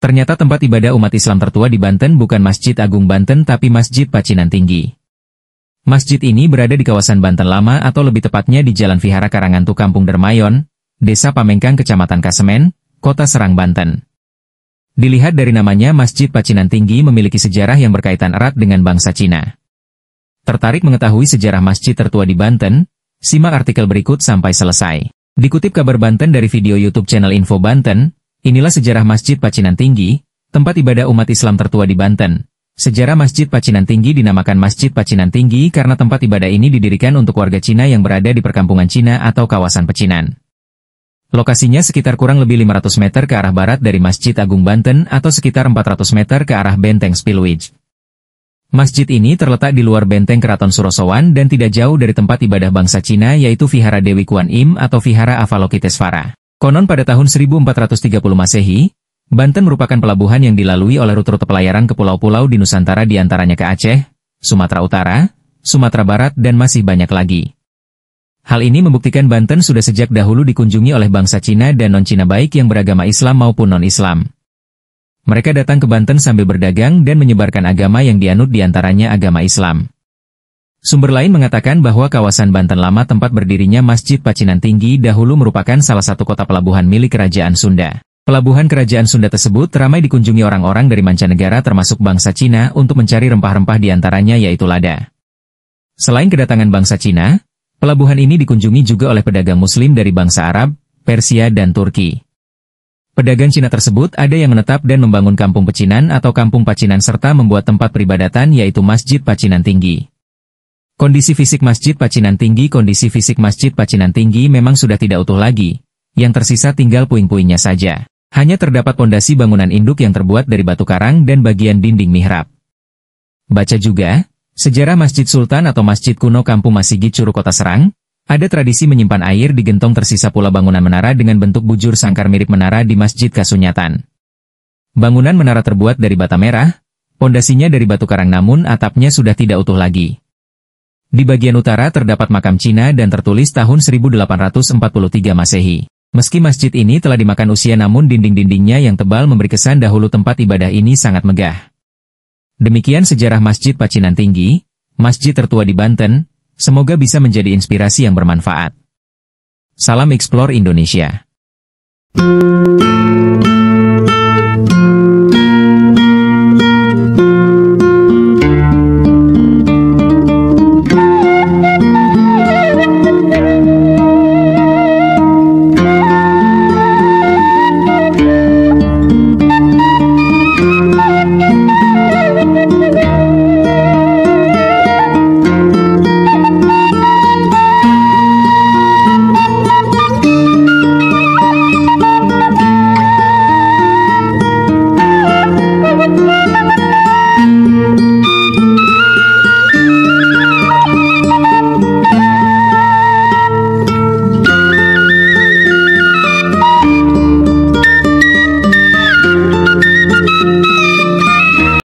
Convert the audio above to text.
Ternyata tempat ibadah umat Islam tertua di Banten bukan Masjid Agung Banten tapi Masjid Pacinan Tinggi. Masjid ini berada di kawasan Banten Lama atau lebih tepatnya di Jalan Vihara Karangantu Kampung Dermayon, Desa Pamengkang Kecamatan Kasemen, Kota Serang, Banten. Dilihat dari namanya, Masjid Pacinan Tinggi memiliki sejarah yang berkaitan erat dengan bangsa Cina. Tertarik mengetahui sejarah masjid tertua di Banten? Simak artikel berikut sampai selesai. Dikutip kabar Banten dari video YouTube channel Info Banten, inilah sejarah Masjid Pacinan Tinggi, tempat ibadah umat Islam tertua di Banten. Sejarah Masjid Pacinan Tinggi dinamakan Masjid Pacinan Tinggi karena tempat ibadah ini didirikan untuk warga Cina yang berada di perkampungan Cina atau kawasan pecinan. Lokasinya sekitar kurang lebih 500 meter ke arah barat dari Masjid Agung Banten atau sekitar 400 meter ke arah Benteng Spilwij. Masjid ini terletak di luar benteng Keraton Surosowan dan tidak jauh dari tempat ibadah bangsa Cina yaitu Vihara Dewi Kuan Im atau Vihara Avalokitesvara. Konon pada tahun 1430 Masehi, Banten merupakan pelabuhan yang dilalui oleh rute pelayaran ke pulau-pulau di Nusantara diantaranya ke Aceh, Sumatera Utara, Sumatera Barat dan masih banyak lagi. Hal ini membuktikan Banten sudah sejak dahulu dikunjungi oleh bangsa Cina dan non-Cina baik yang beragama Islam maupun non-Islam. Mereka datang ke Banten sambil berdagang dan menyebarkan agama yang dianut diantaranya agama Islam. Sumber lain mengatakan bahwa kawasan Banten Lama tempat berdirinya Masjid Pacinan Tinggi dahulu merupakan salah satu kota pelabuhan milik Kerajaan Sunda. Pelabuhan Kerajaan Sunda tersebut ramai dikunjungi orang-orang dari mancanegara termasuk bangsa Cina untuk mencari rempah-rempah diantaranya yaitu lada. Selain kedatangan bangsa Cina, pelabuhan ini dikunjungi juga oleh pedagang Muslim dari bangsa Arab, Persia dan Turki. Pedagang Cina tersebut ada yang menetap dan membangun kampung pecinan atau kampung pacinan serta membuat tempat peribadatan yaitu Masjid Pacinan Tinggi. Kondisi fisik Masjid Pacinan Tinggi memang sudah tidak utuh lagi, yang tersisa tinggal puing-puingnya saja. Hanya terdapat pondasi bangunan induk yang terbuat dari batu karang dan bagian dinding mihrab. Baca juga, sejarah Masjid Sultan atau Masjid Kuno Kampung Masigi Curug Kota Serang. Ada tradisi menyimpan air di gentong tersisa pula bangunan menara dengan bentuk bujur sangkar mirip menara di Masjid Kasunyatan. Bangunan menara terbuat dari bata merah, pondasinya dari batu karang namun atapnya sudah tidak utuh lagi. Di bagian utara terdapat makam Cina dan tertulis tahun 1843 Masehi. Meski masjid ini telah dimakan usia namun dinding-dindingnya yang tebal memberi kesan dahulu tempat ibadah ini sangat megah. Demikian sejarah Masjid Pacinan Tinggi, masjid tertua di Banten. Semoga bisa menjadi inspirasi yang bermanfaat. Salam Explore Indonesia.